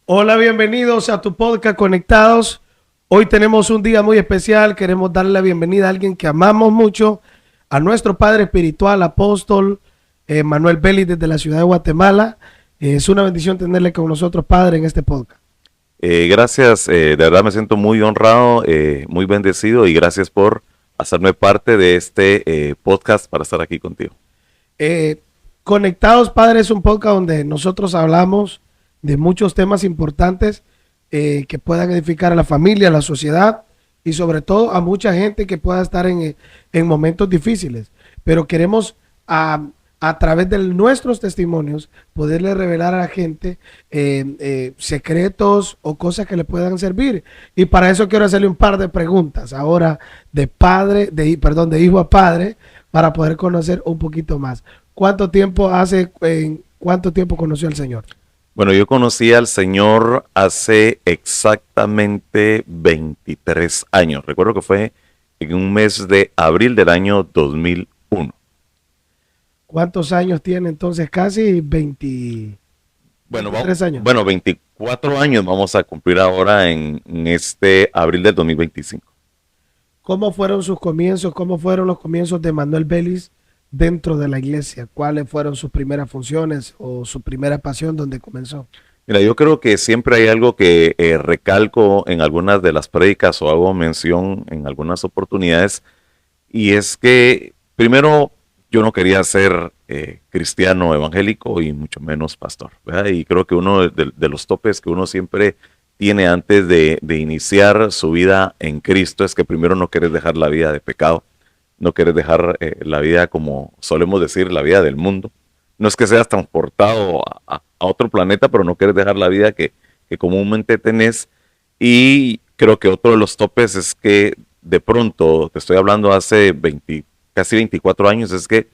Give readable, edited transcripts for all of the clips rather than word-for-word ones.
Hola, bienvenidos a tu podcast Conectados. Hoy tenemos un día muy especial. Queremos darle la bienvenida a alguien que amamos mucho, a nuestro padre espiritual, apóstol Manuel Vélez desde la ciudad de Guatemala. Es una bendición tenerle con nosotros, padre, en este podcast. Gracias, de verdad me siento muy honrado, muy bendecido y gracias por hacerme parte de este podcast para estar aquí contigo. Eh, Conectados, padre, es un podcast donde nosotros hablamos de muchos temas importantes que puedan edificar a la familia, a la sociedad y sobre todo a mucha gente que pueda estar en momentos difíciles. Pero queremos a través de nuestros testimonios poderle revelar a la gente secretos o cosas que le puedan servir. Y para eso quiero hacerle un par de preguntas ahora de hijo a padre para poder conocer un poquito más. ¿Cuánto tiempo conoció al Señor? Bueno, yo conocí al Señor hace exactamente 23 años. Recuerdo que fue en un mes de abril del año 2001. ¿Cuántos años tiene entonces? Casi 23 años. 24 años vamos a cumplir ahora en este abril del 2025. ¿Cómo fueron sus comienzos? ¿Cómo fueron los comienzos de Manuel Vélez dentro de la iglesia? ¿Cuáles fueron sus primeras funciones o su primera pasión donde comenzó? Mira, yo creo que siempre hay algo que recalco en algunas de las prédicas o hago mención en algunas oportunidades, y es que primero yo no quería ser cristiano evangélico y mucho menos pastor, ¿verdad? Y creo que uno de los topes que uno siempre tiene antes de iniciar su vida en Cristo es que primero no quieres dejar la vida de pecado, no quieres dejar la vida, como solemos decir, la vida del mundo. No es que seas transportado a otro planeta, pero no quieres dejar la vida que comúnmente tenés. Y creo que otro de los topes es que de pronto, te estoy hablando hace casi 24 años, es que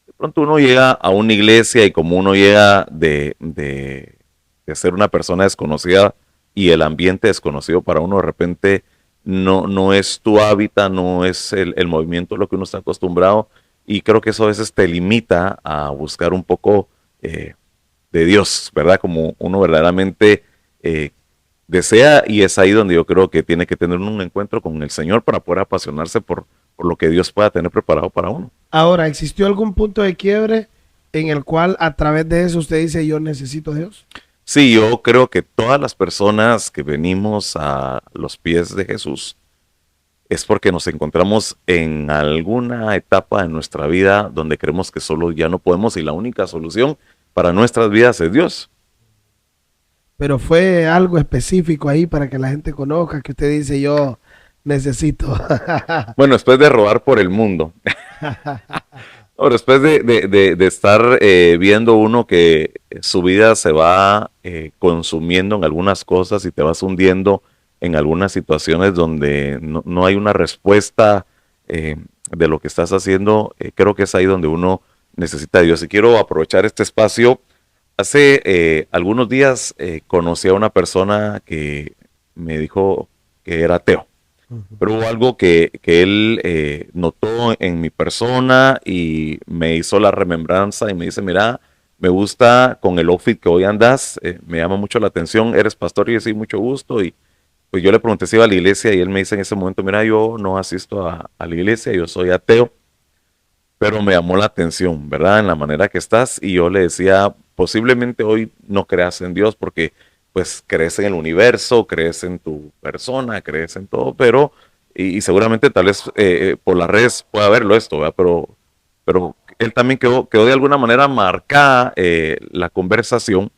de pronto uno llega a una iglesia y como uno llega de ser una persona desconocida y el ambiente desconocido para uno, de repente no es tu hábitat, no es el movimiento a lo que uno está acostumbrado, y creo que eso a veces te limita a buscar un poco de Dios, ¿verdad? Como uno verdaderamente desea, y es ahí donde yo creo que tiene que tener un encuentro con el Señor para poder apasionarse por lo que Dios pueda tener preparado para uno. Ahora, ¿existió algún punto de quiebre en el cual a través de eso usted dice yo necesito a Dios? Sí, yo creo que todas las personas que venimos a los pies de Jesús es porque nos encontramos en alguna etapa de nuestra vida donde creemos que solo ya no podemos y la única solución para nuestras vidas es Dios. Pero fue algo específico ahí para que la gente conozca que usted dice yo necesito. Bueno, después de rodar por el mundo, o después de estar viendo uno que su vida se va consumiendo en algunas cosas y te vas hundiendo en algunas situaciones donde no hay una respuesta de lo que estás haciendo, creo que es ahí donde uno necesita a Dios. Y quiero aprovechar este espacio. Hace algunos días conocí a una persona que me dijo que era ateo, pero hubo algo que él notó en mi persona y me hizo la remembranza y me dice, mira, me gusta con el outfit que hoy andas, me llama mucho la atención, eres pastor, y yo sí, mucho gusto. Y pues yo le pregunté si iba a la iglesia y él me dice en ese momento, mira, yo no asisto a la iglesia, yo soy ateo, pero me llamó la atención, ¿verdad? En la manera que estás. Y yo le decía, posiblemente hoy no creas en Dios porque pues crees en el universo, crees en tu persona, crees en todo, pero, y seguramente tal vez por las redes pueda verlo esto, ¿verdad? Pero él también quedó de alguna manera marcada la conversación,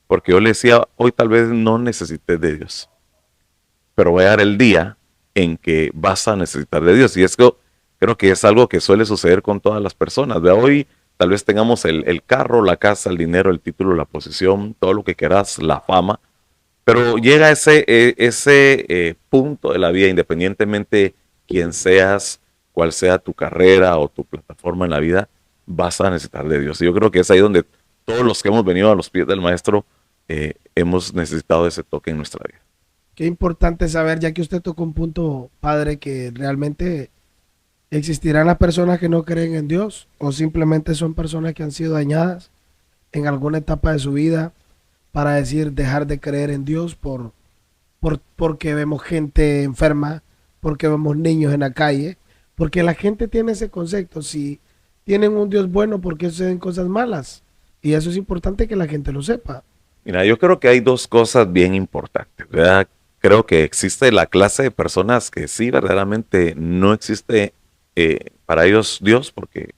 porque yo le decía, hoy tal vez no necesites de Dios, pero va a llegar el día en que vas a necesitar de Dios. Y es que creo que es algo que suele suceder con todas las personas. De hoy tal vez tengamos el carro, la casa, el dinero, el título, la posición, todo lo que quieras, la fama, pero llega ese punto de la vida, independientemente quién seas, cuál sea tu carrera o tu plataforma en la vida, vas a necesitar de Dios. Y yo creo que es ahí donde todos los que hemos venido a los pies del Maestro hemos necesitado ese toque en nuestra vida. Qué importante saber, ya que usted tocó un punto, padre, que realmente existirán las personas que no creen en Dios o simplemente son personas que han sido dañadas en alguna etapa de su vida para decir dejar de creer en Dios porque vemos gente enferma, porque vemos niños en la calle, porque la gente tiene ese concepto. Si tienen un Dios bueno, ¿por qué suceden cosas malas? Y eso es importante que la gente lo sepa. Mira, yo creo que hay dos cosas bien importantes, ¿verdad? Creo que existe la clase de personas que sí, verdaderamente no existe para ellos Dios, porque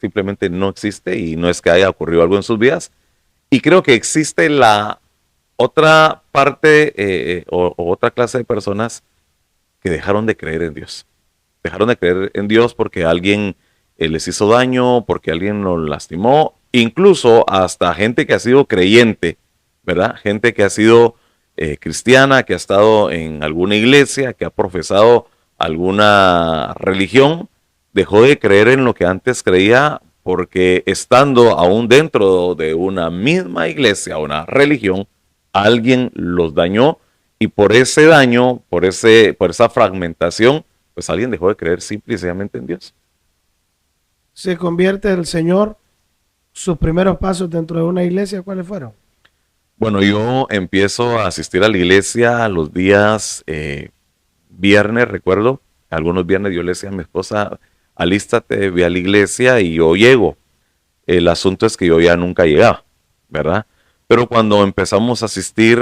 simplemente no existe y no es que haya ocurrido algo en sus vidas. Y creo que existe la otra parte o otra clase de personas que dejaron de creer en Dios. Dejaron de creer en Dios porque alguien les hizo daño, porque alguien los lastimó, incluso hasta gente que ha sido creyente, ¿verdad? Gente que ha sido cristiana, que ha estado en alguna iglesia, que ha profesado alguna religión, dejó de creer en lo que antes creía porque estando aún dentro de una misma iglesia, una religión, alguien los dañó y por ese daño, por esa fragmentación, pues alguien dejó de creer simple y sencillamente en Dios. Se convierte el Señor, sus primeros pasos dentro de una iglesia, ¿cuáles fueron? Bueno, yo empiezo a asistir a la iglesia los días viernes, recuerdo, algunos viernes yo le decía a mi esposa, alístate, ve a la iglesia y yo llego. El asunto es que yo ya nunca llegaba, ¿verdad? Pero cuando empezamos a asistir,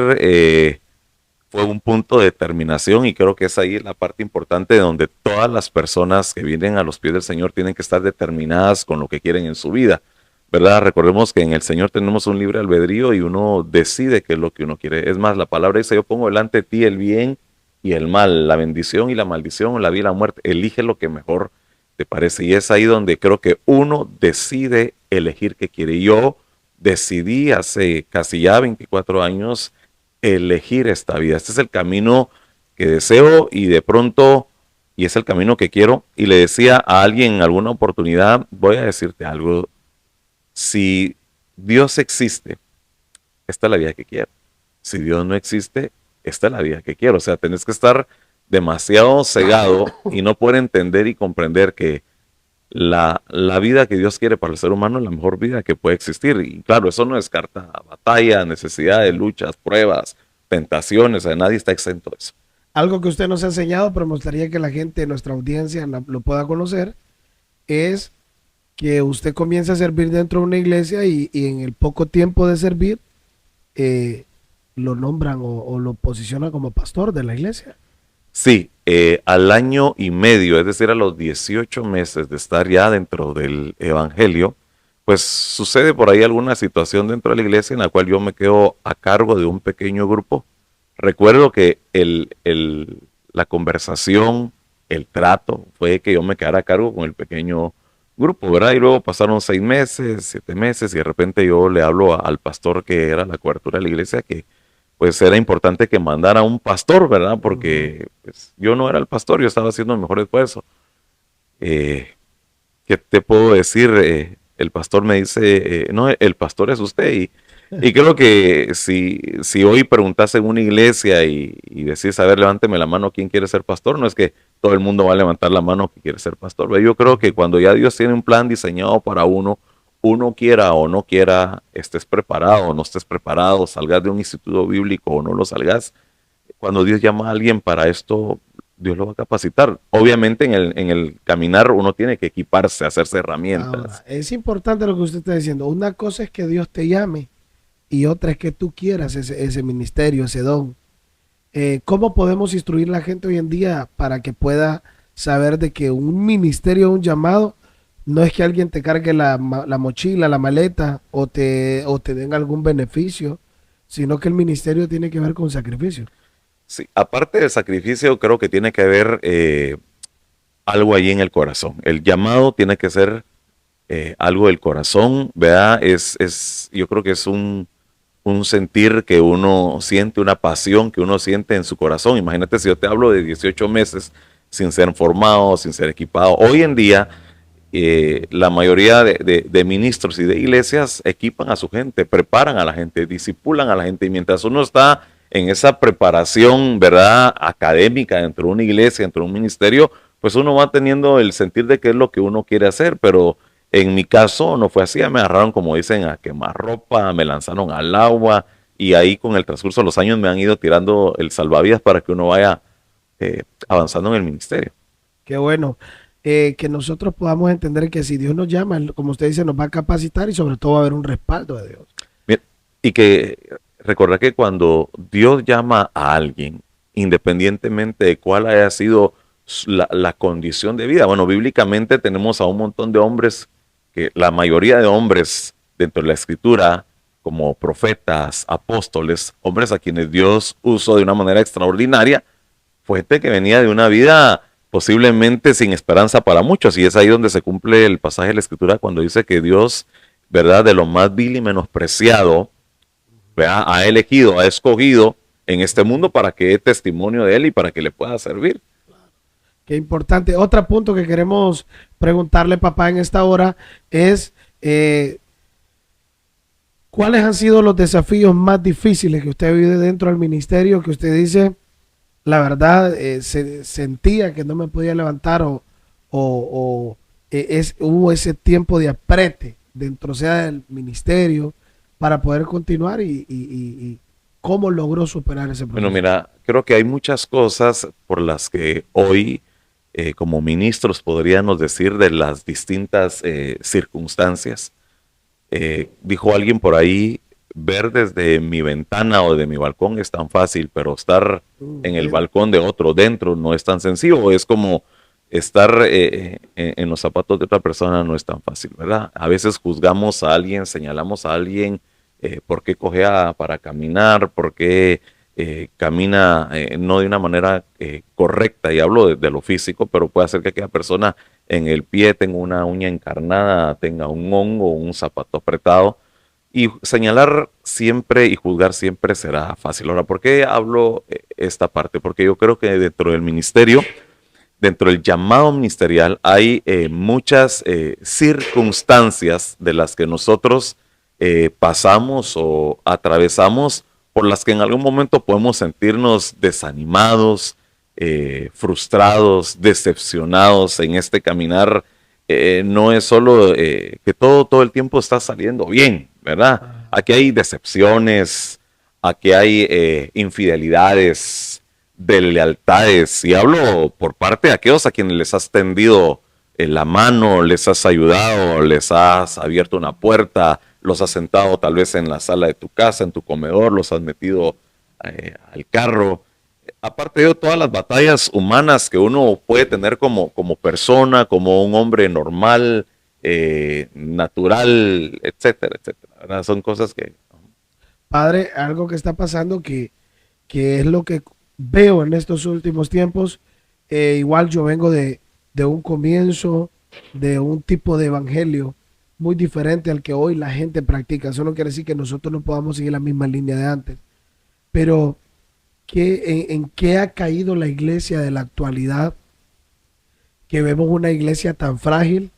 fue un punto de determinación y creo que es ahí la parte importante donde todas las personas que vienen a los pies del Señor tienen que estar determinadas con lo que quieren en su vida, ¿verdad? Recordemos que en el Señor tenemos un libre albedrío y uno decide qué es lo que uno quiere. Es más, la palabra dice, yo pongo delante de ti el bien y el mal, la bendición y la maldición, la vida y la muerte. Elige lo que mejor te parece. Y es ahí donde creo que uno decide elegir qué quiere. Yo decidí hace casi ya 24 años elegir esta vida. Este es el camino que deseo y de pronto, y es el camino que quiero. Y le decía a alguien en alguna oportunidad, voy a decirte algo, si Dios existe, esta es la vida que quiero. Si Dios no existe, esta es la vida que quiero. O sea, tenés que estar demasiado cegado y no poder entender y comprender que la vida que Dios quiere para el ser humano es la mejor vida que puede existir. Y claro, eso no descarta batalla, necesidades, luchas, pruebas, tentaciones. O sea, nadie está exento de eso. Algo que usted nos ha enseñado, pero me gustaría que la gente, nuestra audiencia, lo pueda conocer, es que usted comienza a servir dentro de una iglesia y en el poco tiempo de servir, eh, lo nombran o lo posicionan como pastor de la iglesia. Sí, al año y medio, es decir, a los 18 meses de estar ya dentro del Evangelio, pues sucede por ahí alguna situación dentro de la iglesia en la cual yo me quedo a cargo de un pequeño grupo. Recuerdo que la conversación, el trato, fue que yo me quedara a cargo con el pequeño grupo, ¿verdad? Y luego pasaron 6 meses, 7 meses, y de repente yo le hablo al pastor que era la cobertura de la iglesia que pues era importante que mandara un pastor, ¿verdad? Porque pues, yo no era el pastor, yo estaba haciendo el mejor esfuerzo. Eh, ¿Qué te puedo decir? El pastor me dice, no, el pastor es usted. Y creo que si hoy preguntas en una iglesia y decís, a ver, levánteme la mano, ¿quién quiere ser pastor? No es que todo el mundo va a levantar la mano que quiere ser pastor. ¿Ve? Yo creo que cuando ya Dios tiene un plan diseñado para uno, uno quiera o no quiera, estés preparado o no estés preparado, salgas de un instituto bíblico o no lo salgas, cuando Dios llama a alguien para esto, Dios lo va a capacitar. Obviamente en el caminar uno tiene que equiparse, hacerse Ahora, herramientas. es importante lo que usted está diciendo. Una cosa es que Dios te llame y otra es que tú quieras ese ministerio, ese don. ¿Cómo podemos instruir a la gente hoy en día para que pueda saber de que un ministerio, un llamado, no es que alguien te cargue la mochila, la maleta o te den algún beneficio, sino que el ministerio tiene que ver con sacrificio? Sí, aparte del sacrificio, creo que tiene que haber algo ahí en el corazón. El llamado tiene que ser algo del corazón, ¿verdad? Yo creo que es un sentir que uno siente, una pasión que uno siente en su corazón. Imagínate si yo te hablo de 18 meses sin ser formado, sin ser equipado. Hoy en día, la mayoría de ministros y de iglesias equipan a su gente, preparan a la gente, disipulan a la gente. Y mientras uno está en esa preparación, ¿verdad?, académica dentro de una iglesia, dentro de un ministerio, pues uno va teniendo el sentir de qué es lo que uno quiere hacer, pero en mi caso no fue así, me agarraron, como dicen, a quemar ropa, me lanzaron al agua y ahí con el transcurso de los años me han ido tirando el salvavidas para que uno vaya avanzando en el ministerio. Qué bueno. Que nosotros podamos entender que si Dios nos llama, como usted dice, nos va a capacitar y sobre todo va a haber un respaldo de Dios. Bien, y que recordar que cuando Dios llama a alguien, independientemente de cuál haya sido la condición de vida, bueno, bíblicamente tenemos a un montón de hombres, que la mayoría de hombres dentro de la escritura, como profetas, apóstoles, hombres a quienes Dios usó de una manera extraordinaria, fue gente que venía de una vida posiblemente sin esperanza para muchos, y es ahí donde se cumple el pasaje de la escritura cuando dice que Dios, ¿verdad?, de lo más vil y menospreciado, ¿verdad?, ha elegido, ha escogido en este mundo para que dé testimonio de él y para que le pueda servir. Qué importante. Otro punto que queremos preguntarle, papá, en esta hora es ¿cuáles han sido los desafíos más difíciles que usted vive dentro del ministerio, que usted dice, la verdad, sentía que no me podía levantar hubo ese tiempo de aprete dentro sea del ministerio para poder continuar y cómo logró superar ese proceso? Bueno, mira, creo que hay muchas cosas por las que hoy, como ministros, podríamos decir de las distintas circunstancias. Dijo alguien por ahí, ver desde mi ventana o de mi balcón es tan fácil, pero estar en el balcón de otro dentro no es tan sencillo. Es como estar en los zapatos de otra persona, no es tan fácil, ¿verdad? A veces juzgamos a alguien, señalamos a alguien por qué cojea para caminar, por qué camina no de una manera correcta, y hablo de lo físico, pero puede hacer que aquella persona en el pie tenga una uña encarnada, tenga un hongo, un zapato apretado, y señalar siempre y juzgar siempre será fácil. Ahora, ¿por qué hablo esta parte? Porque yo creo que dentro del ministerio, dentro del llamado ministerial, hay muchas circunstancias de las que nosotros pasamos o atravesamos, por las que en algún momento podemos sentirnos desanimados, frustrados, decepcionados en este caminar. No es solo que todo el tiempo está saliendo bien, ¿verdad? Aquí hay decepciones, aquí hay infidelidades, deslealtades, y hablo por parte de aquellos a quienes les has tendido la mano, les has ayudado, les has abierto una puerta, los has sentado tal vez en la sala de tu casa, en tu comedor, los has metido al carro. Aparte de todas las batallas humanas que uno puede tener como persona, como un hombre normal, natural, etcétera, etcétera, ¿verdad? Son cosas que... Padre, algo que está pasando que es lo que veo en estos últimos tiempos. Igual yo vengo de un comienzo, de un tipo de evangelio muy diferente al que hoy la gente practica. Eso no quiere decir que nosotros no podamos seguir la misma línea de antes, pero en qué ha caído la iglesia de la actualidad, que vemos una iglesia tan frágil,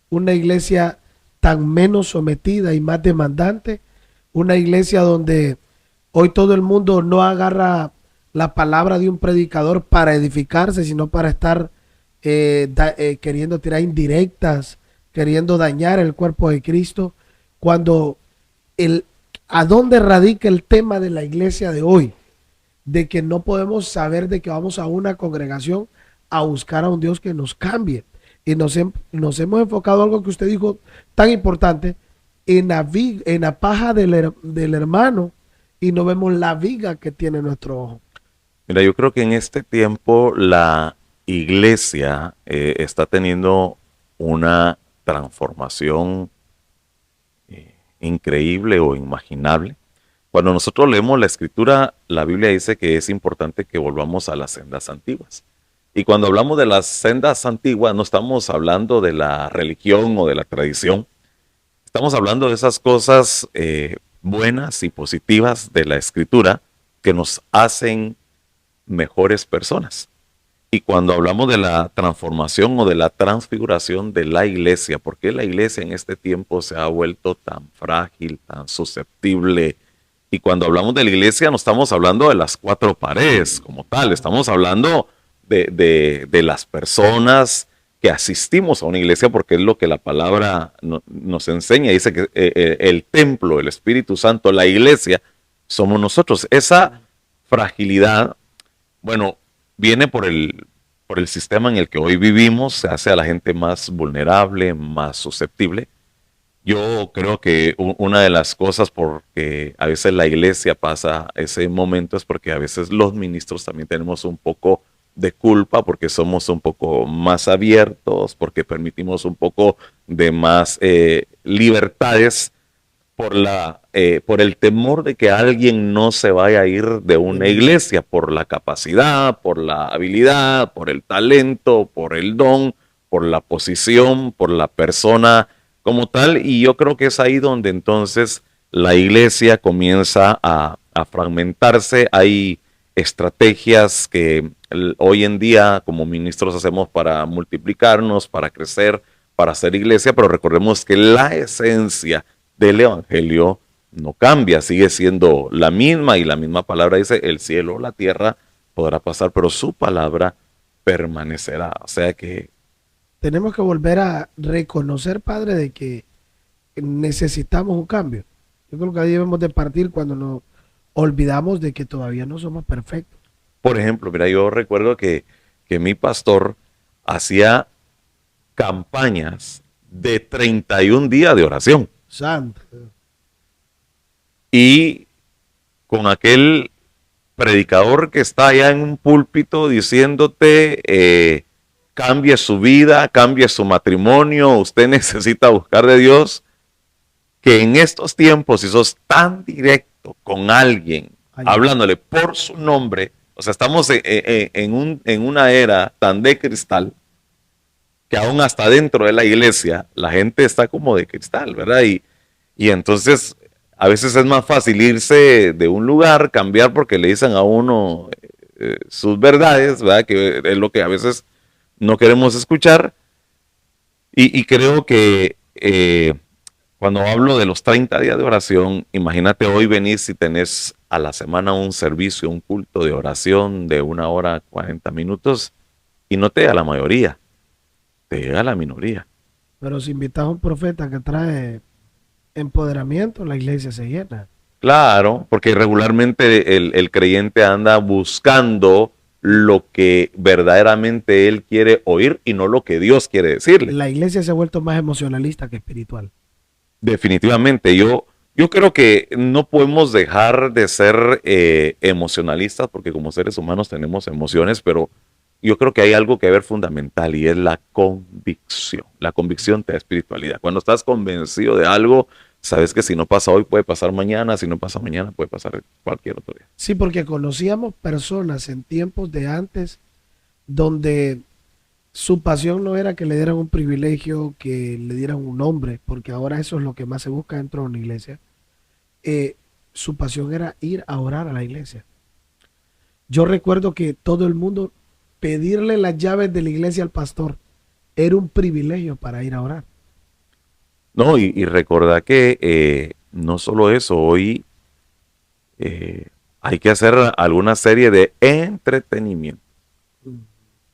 una iglesia tan menos sometida y más demandante, una iglesia donde hoy todo el mundo no agarra la palabra de un predicador para edificarse, sino para estar queriendo tirar indirectas, queriendo dañar el cuerpo de Cristo, cuando ¿a dónde radica el tema de la iglesia de hoy? De que no podemos saber de que vamos a una congregación a buscar a un Dios que nos cambie. Y nos hemos enfocado en algo que usted dijo tan importante, en la paja del hermano, y no vemos la viga que tiene nuestro ojo. Mira, yo creo que en este tiempo la iglesia está teniendo una transformación increíble o inimaginable. Cuando nosotros leemos la escritura, la Biblia dice que es importante que volvamos a las sendas antiguas. Y cuando hablamos de las sendas antiguas, no estamos hablando de la religión o de la tradición. Estamos hablando de esas cosas buenas y positivas de la escritura que nos hacen mejores personas. Y cuando hablamos de la transformación o de la transfiguración de la iglesia, ¿por qué la iglesia en este tiempo se ha vuelto tan frágil, tan susceptible? Y cuando hablamos de la iglesia no estamos hablando de las cuatro paredes como tal, estamos hablando de las personas que asistimos a una iglesia, porque es lo que la palabra nos enseña. Dice que el templo, el Espíritu Santo, la iglesia, somos nosotros. Esa fragilidad, bueno, viene por el sistema en el que hoy vivimos, se hace a la gente más vulnerable, más susceptible. Yo creo que una de las cosas por que a veces la iglesia pasa ese momento es porque a veces los ministros también tenemos un poco de culpa porque somos un poco más abiertos, porque permitimos un poco de más libertades por el temor de que alguien no se vaya a ir de una iglesia, por la capacidad, por la habilidad, por el talento, por el don, por la posición, por la persona como tal. Y yo creo que es ahí donde entonces la iglesia comienza a fragmentarse. Hay estrategias que hoy en día como ministros hacemos para multiplicarnos, para crecer, para hacer iglesia, pero recordemos que la esencia del evangelio no cambia, sigue siendo la misma, y la misma palabra dice: el cielo, la tierra podrá pasar, pero su palabra permanecerá. O sea que Tenemos que volver a reconocer, Padre, de que necesitamos un cambio. Yo creo que ahí debemos de partir cuando nos olvidamos de que todavía no somos perfectos. por ejemplo, mira, yo recuerdo que mi pastor hacía campañas de 31 días de oración, Santo. y con aquel predicador que está allá en un púlpito diciéndote, cambie su vida, cambie su matrimonio, usted necesita buscar de Dios, que en estos tiempos, si sos tan directo con alguien, Ay, hablándole por su nombre, o sea, estamos en una era tan de cristal que aún hasta dentro de la iglesia la gente está como de cristal, ¿verdad? Y entonces a veces es más fácil irse de un lugar, cambiar porque le dicen a uno sus verdades, ¿verdad? Que es lo que a veces no queremos escuchar. Y creo que cuando hablo de los 30 días de oración, imagínate hoy venir si tenés a la semana un servicio, un culto de oración de 1 hora 40 minutos, y no te llega la mayoría, te llega la minoría. pero si invitas a un profeta que trae empoderamiento, la iglesia se llena. Claro, porque regularmente el creyente anda buscando lo que verdaderamente él quiere oír y no lo que Dios quiere decirle. La iglesia se ha vuelto más emocionalista que espiritual. Definitivamente, yo creo que no podemos dejar de ser emocionalistas porque como seres humanos tenemos emociones, pero yo creo que hay algo que ver fundamental y es la convicción. La convicción te da espiritualidad. Cuando estás convencido de algo, sabes que si no pasa hoy puede pasar mañana, si no pasa mañana puede pasar cualquier otro día. Sí, porque conocíamos personas en tiempos de antes donde su pasión no era que le dieran un privilegio, que le dieran un nombre, porque ahora eso es lo que más se busca dentro de una iglesia. Su pasión era ir a orar a la iglesia. Yo recuerdo que todo el mundo pedirle las llaves de la iglesia al pastor era un privilegio para ir a orar. No, y recordar que no solo eso, hoy hay que hacer alguna serie de entretenimiento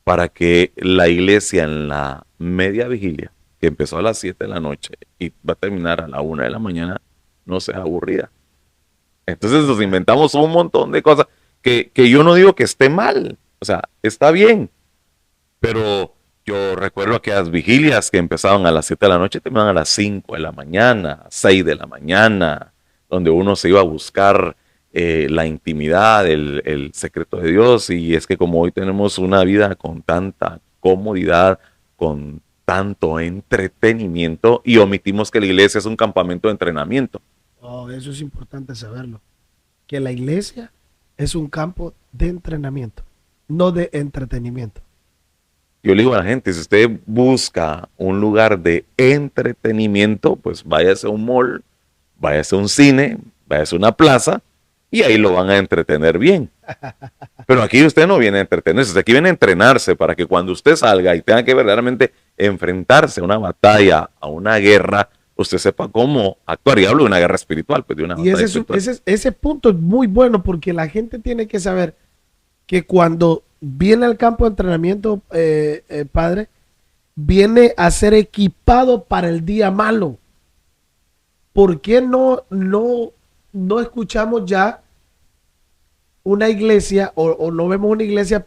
para que la iglesia en la media vigilia, que empezó a las 7 de la noche y va a terminar a la 1 de la mañana, no sea aburrida. Entonces nos inventamos un montón de cosas que yo no digo que esté mal, o sea, está bien, pero yo recuerdo aquellas vigilias que empezaban a las 7 de la noche y terminaban a las 5 de la mañana, 6 de la mañana, donde uno se iba a buscar la intimidad, el secreto de Dios. Y es que como hoy tenemos una vida con tanta comodidad, con tanto entretenimiento, y omitimos que la iglesia es un campamento de entrenamiento. Oh, eso es importante saberlo. Que la iglesia es un campo de entrenamiento, no de entretenimiento. Yo le digo a la gente, si usted busca un lugar de entretenimiento, pues váyase a un mall, váyase a un cine, váyase a una plaza, y ahí lo van a entretener bien. Pero aquí usted no viene a entretenerse, aquí viene a entrenarse para que cuando usted salga y tenga que verdaderamente enfrentarse a una batalla, a una guerra, usted sepa cómo actuar. Y hablo de una guerra espiritual, pues de una Y batalla espiritual. ese punto es muy bueno porque la gente tiene que saber que cuando viene al campo de entrenamiento, padre, viene a ser equipado para el día malo. ¿Por qué no escuchamos ya una iglesia o no vemos una iglesia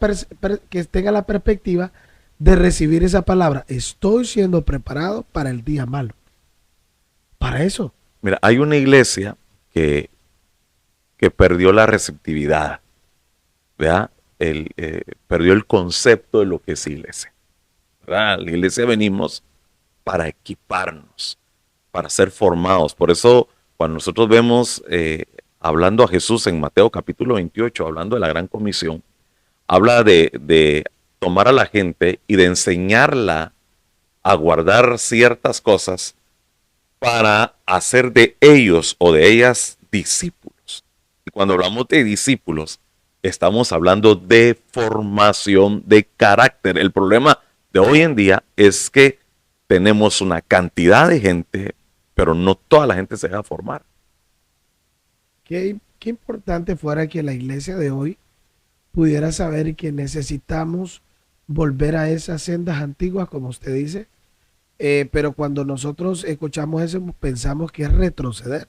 que tenga la perspectiva de recibir esa palabra. Estoy siendo preparado para el día malo. Para eso. Mira, hay una iglesia que perdió la receptividad, ¿verdad? Perdió el concepto de lo que es iglesia, ¿verdad? La iglesia venimos para equiparnos, para ser formados. Por eso, cuando nosotros vemos hablando a Jesús en Mateo capítulo 28, hablando de la gran comisión, habla de tomar a la gente y de enseñarla a guardar ciertas cosas para hacer de ellos o de ellas discípulos. Y cuando hablamos de discípulos, estamos hablando de formación de carácter. El problema de hoy en día es que tenemos una cantidad de gente, pero no toda la gente se deja formar. Qué importante fuera que la iglesia de hoy pudiera saber que necesitamos volver a esas sendas antiguas, como usted dice, pero cuando nosotros escuchamos eso pensamos que es retroceder.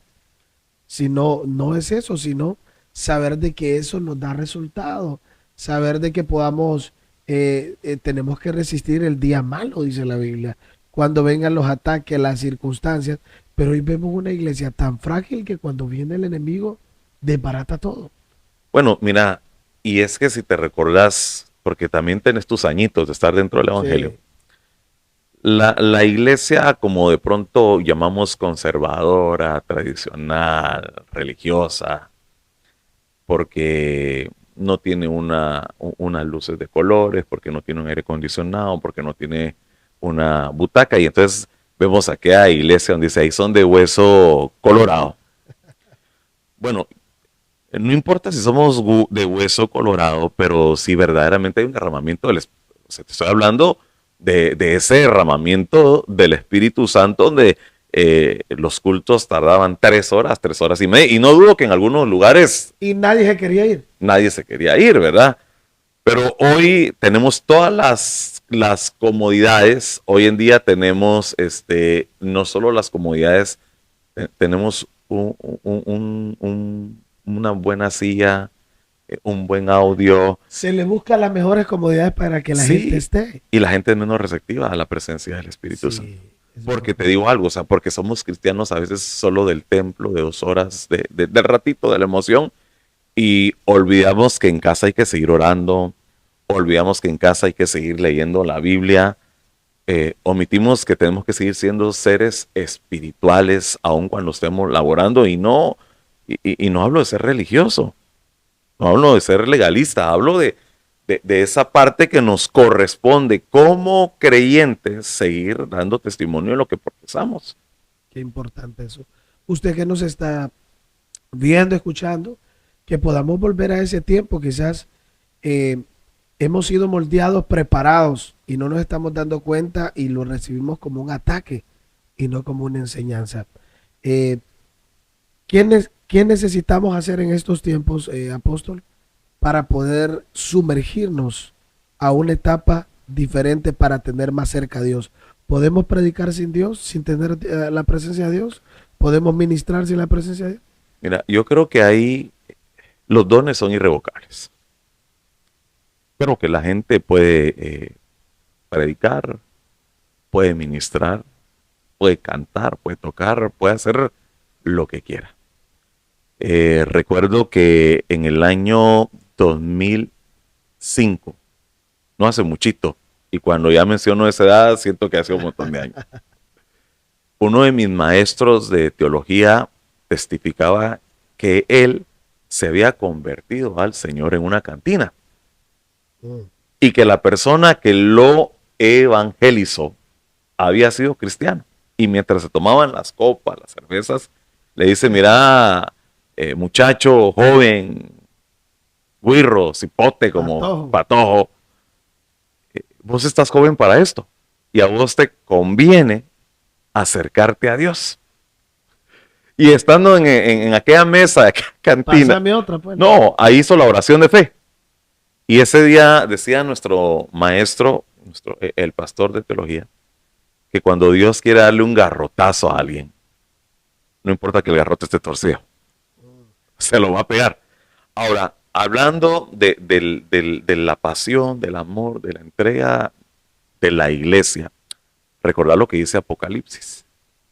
Si no, no es eso, sino saber de que eso nos da resultado, saber de que podamos, tenemos que resistir el día malo, dice la Biblia, cuando vengan los ataques, las circunstancias, pero hoy vemos una iglesia tan frágil que cuando viene el enemigo desbarata todo. Bueno, mira, y es que si te recordás, porque también tenés tus añitos de estar dentro del Evangelio, Sí. la iglesia, como de pronto llamamos conservadora, tradicional, religiosa, porque no tiene unas luces de colores, porque no tiene un aire acondicionado, porque no tiene una butaca, y entonces vemos aquella iglesia donde dice, ahí son de hueso colorado. Bueno, no importa si somos de hueso colorado, pero si verdaderamente hay un derramamiento del Espíritu. O sea, te estoy hablando de ese derramamiento del Espíritu Santo donde los cultos tardaban 3 horas y media. Y no dudo que en algunos lugares Y nadie se quería ir. nadie se quería ir, ¿verdad? Pero hoy tenemos todas las comodidades. Hoy en día tenemos no solo las comodidades, tenemos una buena silla, un buen audio. Se le busca las mejores comodidades para que la gente Sí, esté. y la gente es menos receptiva a la presencia del Espíritu Santo. Sí, es Porque verdad. te digo algo, o sea, porque somos cristianos a veces solo del templo, de 2 horas, del ratito, de la emoción, y olvidamos que en casa hay que seguir orando, olvidamos que en casa hay que seguir leyendo la Biblia, omitimos que tenemos que seguir siendo seres espirituales aun cuando estemos laborando, y no hablo de ser religioso, no hablo de ser legalista, hablo de esa parte que nos corresponde como creyentes seguir dando testimonio de lo que profesamos. Qué importante eso. Usted que nos está viendo, escuchando, que podamos volver a ese tiempo, quizás eh, hemos sido moldeados, preparados y no nos estamos dando cuenta y lo recibimos como un ataque y no como una enseñanza. Eh, ¿Qué necesitamos hacer en estos tiempos, apóstol, para poder sumergirnos a una etapa diferente para tener más cerca a Dios? ¿Podemos predicar sin Dios, sin tener la presencia de Dios? ¿Podemos ministrar sin la presencia de Dios? Mira, yo creo que ahí los dones son irrevocables. Creo que la gente puede predicar, puede ministrar, puede cantar, puede tocar, puede hacer lo que quiera. Recuerdo que en el año 2005, no hace muchito, y cuando ya menciono esa edad, siento que hace un montón de años, uno de mis maestros de teología testificaba que él se había convertido al Señor en una cantina Mm. y que la persona que lo evangelizó había sido cristiano. Y mientras se tomaban las copas, las cervezas, le dice, mira, muchacho, joven, guirro, cipote, como Patojo. patojo, vos estás joven para esto y a vos te conviene acercarte a Dios. Y estando en aquella mesa, de aquella cantina, Pásame otra, pues. no, ahí hizo la oración de fe. Y ese día decía nuestro maestro, el pastor de teología, que cuando Dios quiere darle un garrotazo a alguien, no importa que el garrote esté torcido, se lo va a pegar. Ahora, hablando de la pasión, del amor, de la entrega de la iglesia, recordar lo que dice Apocalipsis.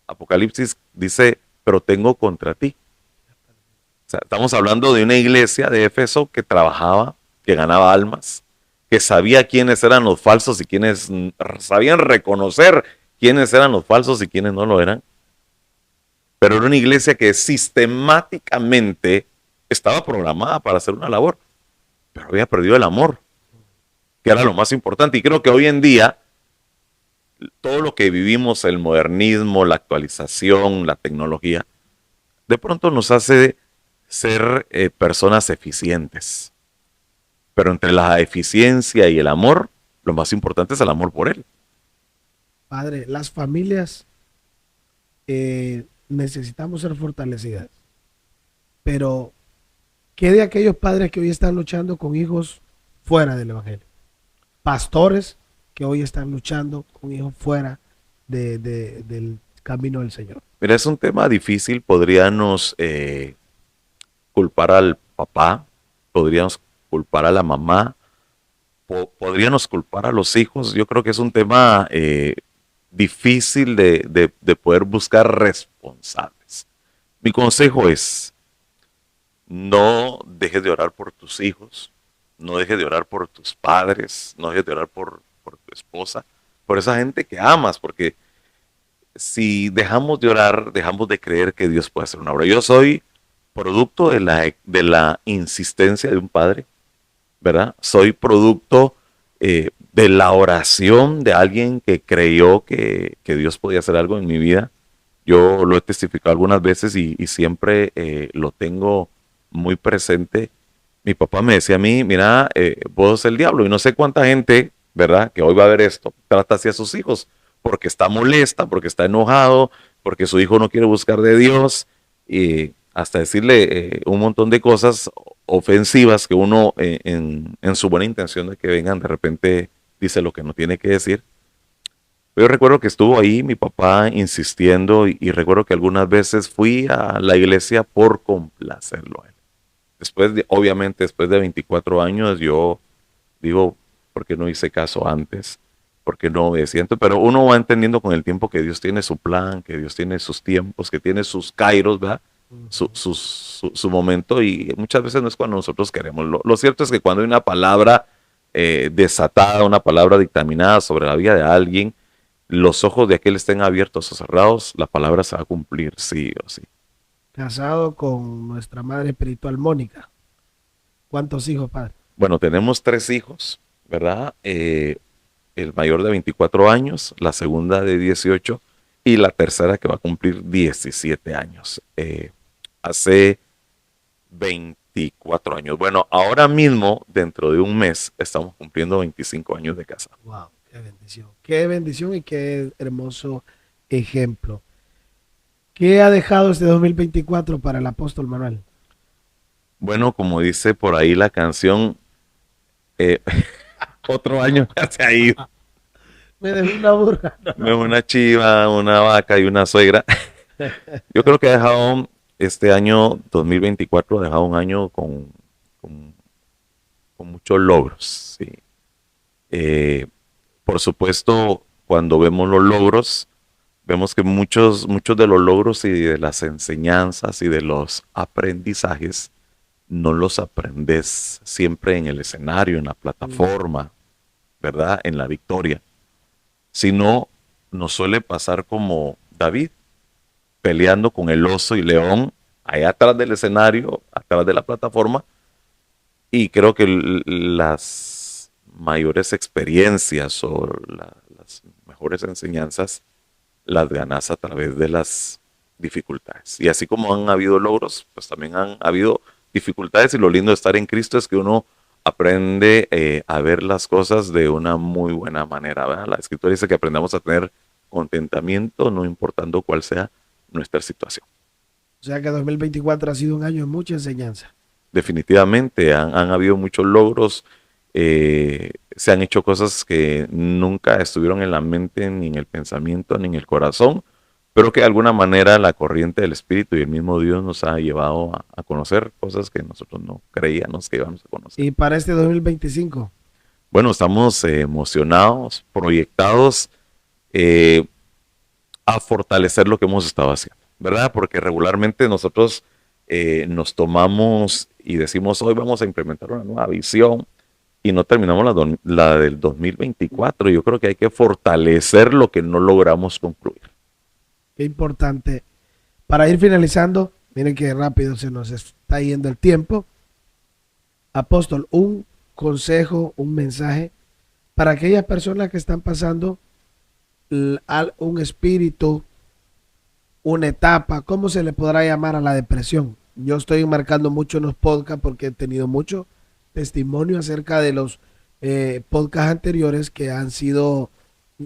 Apocalipsis dice, pero tengo contra ti. O sea, estamos hablando de una iglesia de Éfeso que trabajaba, que ganaba almas, que sabía quiénes eran los falsos y quiénes sabían reconocer quiénes eran los falsos y quiénes no lo eran. Pero era una iglesia que sistemáticamente estaba programada para hacer una labor, pero había perdido el amor, que era lo más importante. Y creo que hoy en día, todo lo que vivimos, el modernismo, la actualización, la tecnología, de pronto nos hace ser personas eficientes. Pero entre la eficiencia y el amor, lo más importante es el amor por él. Padre, las familias necesitamos ser fortalecidas, pero ¿qué de aquellos padres que hoy están luchando con hijos fuera del Evangelio? Pastores que hoy están luchando con hijos fuera del camino del Señor. Mira, es un tema difícil, podríamos culpar al papá, podríamos culpar a la mamá, podríamos culpar a los hijos. Yo creo que es un tema difícil de poder buscar responsables. Mi consejo es, no dejes de orar por tus hijos, no dejes de orar por tus padres, no dejes de orar por tu esposa, por esa gente que amas, porque si dejamos de orar, dejamos de creer que Dios puede hacer una obra. Yo soy producto de la insistencia de un padre, ¿verdad? Soy producto de la oración de alguien que creyó que Dios podía hacer algo en mi vida. Yo lo he testificado algunas veces y siempre lo tengo muy presente. Mi papá me decía a mí, mira, vos el diablo, y no sé cuánta gente, ¿verdad? Que hoy va a ver esto, trata así a sus hijos, porque está molesta, porque está enojado, porque su hijo no quiere buscar de Dios, y hasta decirle un montón de cosas ofensivas que uno en su buena intención de que vengan, de repente dice lo que no tiene que decir. Yo recuerdo que estuvo ahí mi papá insistiendo y recuerdo que algunas veces fui a la iglesia por complacerlo a él. Obviamente, después de 24 años, yo digo, ¿por qué no hice caso antes? ¿Por qué no obedecí antes? Pero uno va entendiendo con el tiempo que Dios tiene su plan, que Dios tiene sus tiempos, que tiene sus kairos, ¿verdad? Su momento, y muchas veces no es cuando nosotros queremos. Lo cierto es que cuando hay una palabra desatada, una palabra dictaminada sobre la vida de alguien, los ojos de aquel estén abiertos o cerrados, la palabra se va a cumplir, sí o sí. Casado con nuestra madre espiritual Mónica. ¿Cuántos hijos, padre? Bueno, tenemos 3 hijos, ¿verdad? El mayor de 24 años, la segunda de 18 y la tercera que va a cumplir 17 años. Hace 24 años. Bueno, ahora mismo, dentro de un mes, estamos cumpliendo 25 años de casa. Wow, qué bendición. Qué bendición y qué hermoso ejemplo. ¿Qué ha dejado este 2024 para el apóstol Manuel? Bueno, como dice por ahí la canción, eh, otro año ya se ha ido. Me dejó una burra. Una chiva, una vaca y una suegra. Yo creo que ha dejado este año 2024, ha dejado un año con, con muchos logros. ¿Sí? Eh, por supuesto, cuando vemos los logros, vemos que muchos de los logros y de las enseñanzas y de los aprendizajes no los aprendes siempre en el escenario, en la plataforma, ¿verdad? En la victoria, sino nos suele pasar como David, peleando con el oso y león allá atrás del escenario, atrás de la plataforma, y creo que las mayores experiencias o las mejores enseñanzas las ganas a través de las dificultades. Y así como han habido logros, pues también han habido dificultades, y lo lindo de estar en Cristo es que uno aprende a ver las cosas de una muy buena manera, ¿verdad? La Escritura dice que aprendamos a tener contentamiento no importando cuál sea nuestra situación. O sea que 2024 ha sido un año de mucha enseñanza. Definitivamente han habido muchos logros, se han hecho cosas que nunca estuvieron en la mente, ni en el pensamiento, ni en el corazón, pero que de alguna manera la corriente del Espíritu y el mismo Dios nos ha llevado a conocer cosas que nosotros no creíamos que íbamos a conocer. Y para este 2025. Bueno, estamos emocionados, proyectados eh, a fortalecer lo que hemos estado haciendo, ¿verdad? Porque regularmente nosotros nos tomamos y decimos, hoy vamos a implementar una nueva visión y no terminamos la del 2024. Yo creo que hay que fortalecer lo que no logramos concluir. Qué importante. Para ir finalizando, miren qué rápido se nos está yendo el tiempo. Apóstol, un consejo, un mensaje para aquellas personas que están pasando un espíritu, una etapa, ¿cómo se le podrá llamar a la depresión? Yo estoy marcando mucho en los podcasts porque he tenido mucho testimonio acerca de los podcasts anteriores que han sido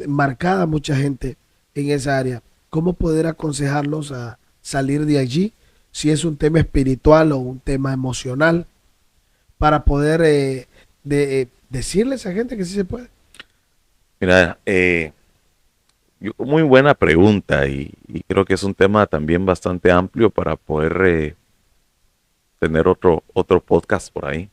marcada mucha gente en esa área. ¿Cómo poder aconsejarlos a salir de allí? Si es un tema espiritual o un tema emocional, para poder decirles a gente que sí se puede. Mira, muy buena pregunta y creo que es un tema también bastante amplio para poder tener otro podcast por ahí.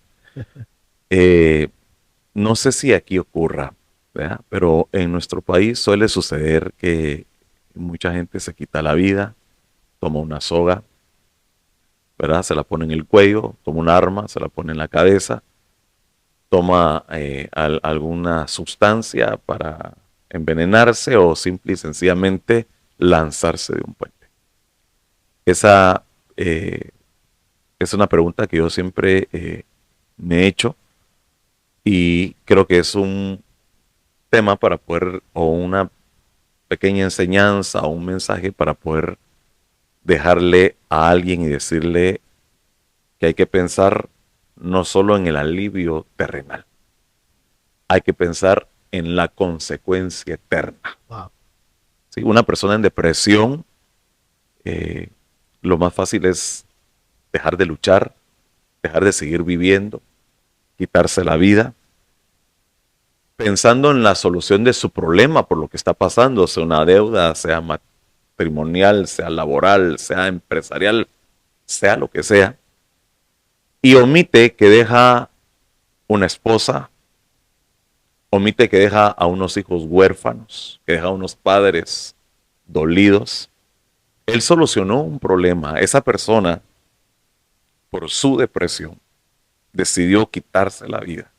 No sé si aquí ocurra, ¿verdad? Pero en nuestro país suele suceder que mucha gente se quita la vida, toma una soga, ¿verdad? Se la pone en el cuello, toma un arma, se la pone en la cabeza, toma alguna sustancia para envenenarse o simple y sencillamente lanzarse de un puente. Esa es una pregunta que yo siempre me he hecho y creo que es un tema para poder, o una pequeña enseñanza o un mensaje para poder dejarle a alguien y decirle que hay que pensar no solo en el alivio terrenal, hay que pensar en la consecuencia eterna. Wow. ¿Sí? Una persona en depresión, lo más fácil es dejar de luchar, dejar de seguir viviendo, quitarse la vida, pensando en la solución de su problema por lo que está pasando, sea una deuda, sea matrimonial, sea laboral, sea empresarial, sea lo que sea, y omite que deja una esposa, omite que deja a unos hijos huérfanos, que deja a unos padres dolidos. Él solucionó un problema. Esa persona, por su depresión, decidió quitarse la vida,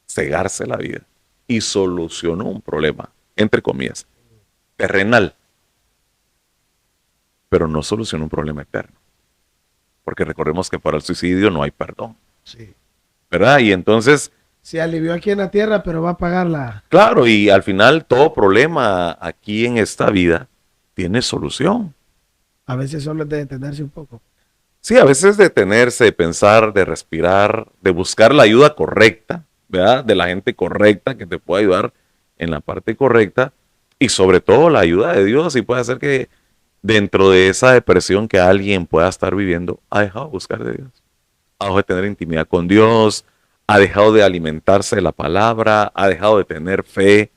cegarse la vida, y solucionó un problema, entre comillas, terrenal, pero no solucionó un problema eterno. Porque recordemos que para el suicidio no hay perdón. Sí. ¿Verdad? Y entonces, Se alivió aquí en la tierra, pero va a pagar la... claro, y al final todo problema aquí en esta vida tiene solución. A veces solo es de detenerse un poco. Sí, a veces detenerse, de pensar, de respirar, de buscar la ayuda correcta, ¿verdad? De la gente correcta que te pueda ayudar en la parte correcta y sobre todo la ayuda de Dios, y puede hacer que dentro de esa depresión que alguien pueda estar viviendo, ha dejado de buscar de Dios, ha dejado de tener intimidad con Dios, ha dejado de alimentarse de la palabra, ha dejado de tener fe.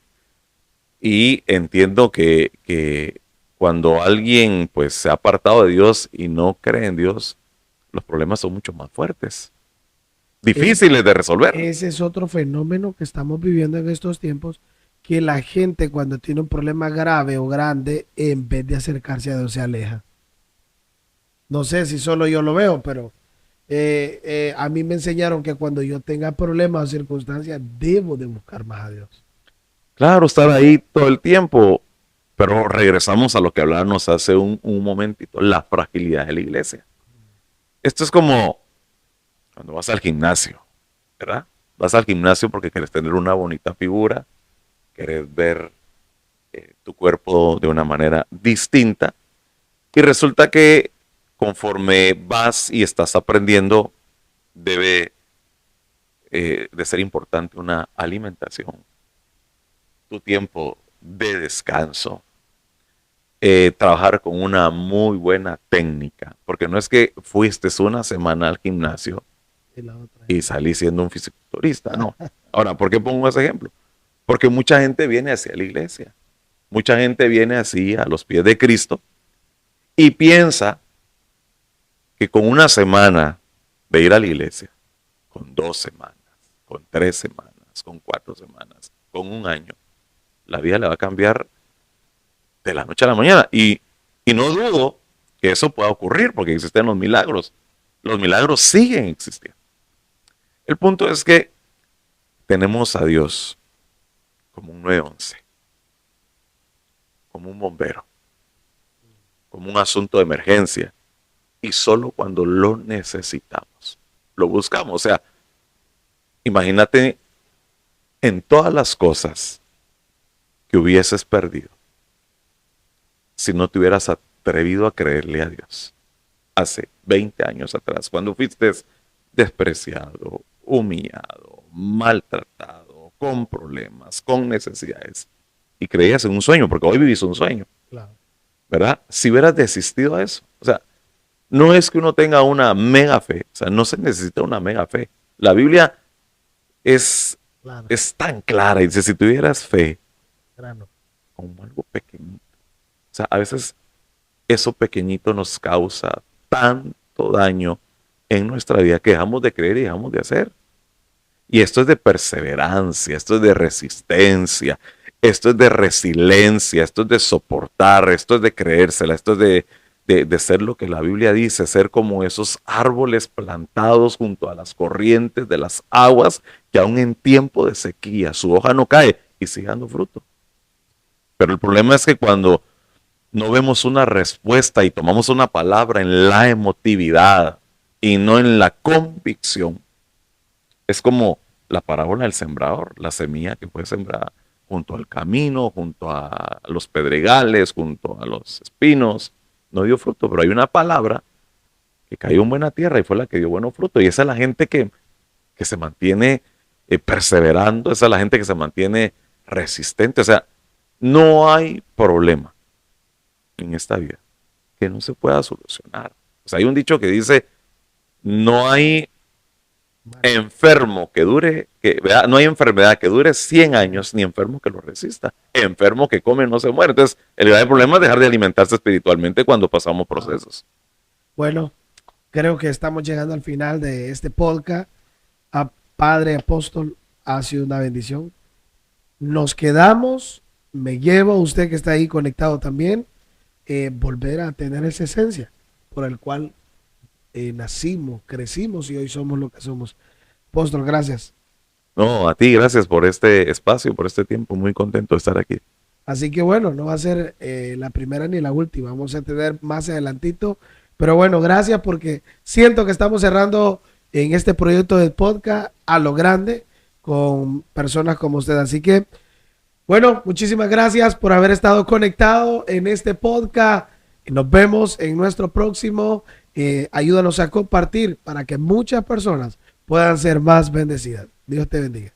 Y entiendo que cuando alguien pues se ha apartado de Dios y no cree en Dios, los problemas son mucho más fuertes, difíciles de resolver. Ese es otro fenómeno que estamos viviendo en estos tiempos, que la gente cuando tiene un problema grave o grande, en vez de acercarse a Dios, se aleja. No sé si solo yo lo veo, pero a mí me enseñaron que cuando yo tenga problemas o circunstancias, debo de buscar más a Dios. Claro, estar ahí todo el tiempo, pero regresamos a lo que hablábamos hace un momentito, la fragilidad de la iglesia. Esto es como cuando vas al gimnasio, ¿verdad? Vas al gimnasio porque quieres tener una bonita figura, quieres ver tu cuerpo de una manera distinta, y resulta que conforme vas y estás aprendiendo, debe de ser importante una alimentación, tu tiempo de descanso, trabajar con una muy buena técnica, porque no es que fuiste una semana al gimnasio Y la otra. y salí siendo un fisiculturista, no. Ahora, ¿por qué pongo ese ejemplo? Porque mucha gente viene hacia la iglesia, mucha gente viene así a los pies de Cristo, y piensa que con una semana de ir a la iglesia, con 2 semanas, con 3 semanas, con 4 semanas, con un año, la vida le va a cambiar de la noche a la mañana. Y no dudo que eso pueda ocurrir porque existen los milagros. Los milagros siguen existiendo. El punto es que tenemos a Dios como un 911, como un bombero, como un asunto de emergencia. Y solo cuando lo necesitamos, lo buscamos. O sea, imagínate en todas las cosas que hubieses perdido si no te hubieras atrevido a creerle a Dios. Hace 20 años atrás, cuando fuiste despreciado, humillado, maltratado, con problemas, con necesidades, y creías en un sueño, porque hoy vivís un sueño, Claro. ¿verdad? Si hubieras desistido a eso, o sea, no es que uno tenga una mega fe, o sea, no se necesita una mega fe. La Biblia es, Claro. es tan clara y dice, si tuvieras fe, Claro. como algo pequeñito, o sea, a veces eso pequeñito nos causa tanto daño en nuestra vida que dejamos de creer y dejamos de hacer. Y esto es de perseverancia, esto es de resistencia, esto es de resiliencia, esto es de soportar, esto es de creérsela, esto es de ser lo que la Biblia dice, ser como esos árboles plantados junto a las corrientes de las aguas que aún en tiempo de sequía su hoja no cae y sigue dando fruto. Pero el problema es que cuando no vemos una respuesta y tomamos una palabra en la emotividad y no en la convicción, es como la parábola del sembrador, la semilla que fue sembrada junto al camino, junto a los pedregales, junto a los espinos, no dio fruto, pero hay una palabra que cayó en buena tierra y fue la que dio buenos frutos. Y esa es la gente que se mantiene perseverando, esa es la gente que se mantiene resistente. O sea, no hay problema en esta vida que no se pueda solucionar. O sea, hay un dicho que dice, no hay enfermo que dure, ¿verdad? No hay enfermedad que dure 100 años, ni enfermo que lo resista. Enfermo que come no se muere. Entonces, el grave problema es dejar de alimentarse espiritualmente cuando pasamos procesos. Bueno, creo que estamos llegando al final de este podcast. A Padre Apóstol, ha sido una bendición. Nos quedamos, me llevo a usted que está ahí conectado también, volver a tener esa esencia por el cual nacimos, crecimos y hoy somos lo que somos. Apóstol, gracias. No, a ti, gracias por este espacio, por este tiempo. Muy contento de estar aquí. Así que bueno, no va a ser la primera ni la última, vamos a tener más adelantito. Pero bueno, gracias porque siento que estamos cerrando en este proyecto de podcast a lo grande con personas como usted. Así que bueno, muchísimas gracias por haber estado conectado en este podcast. Nos vemos en nuestro próximo. Ayúdanos a compartir para que muchas personas puedan ser más bendecidas. Dios te bendiga.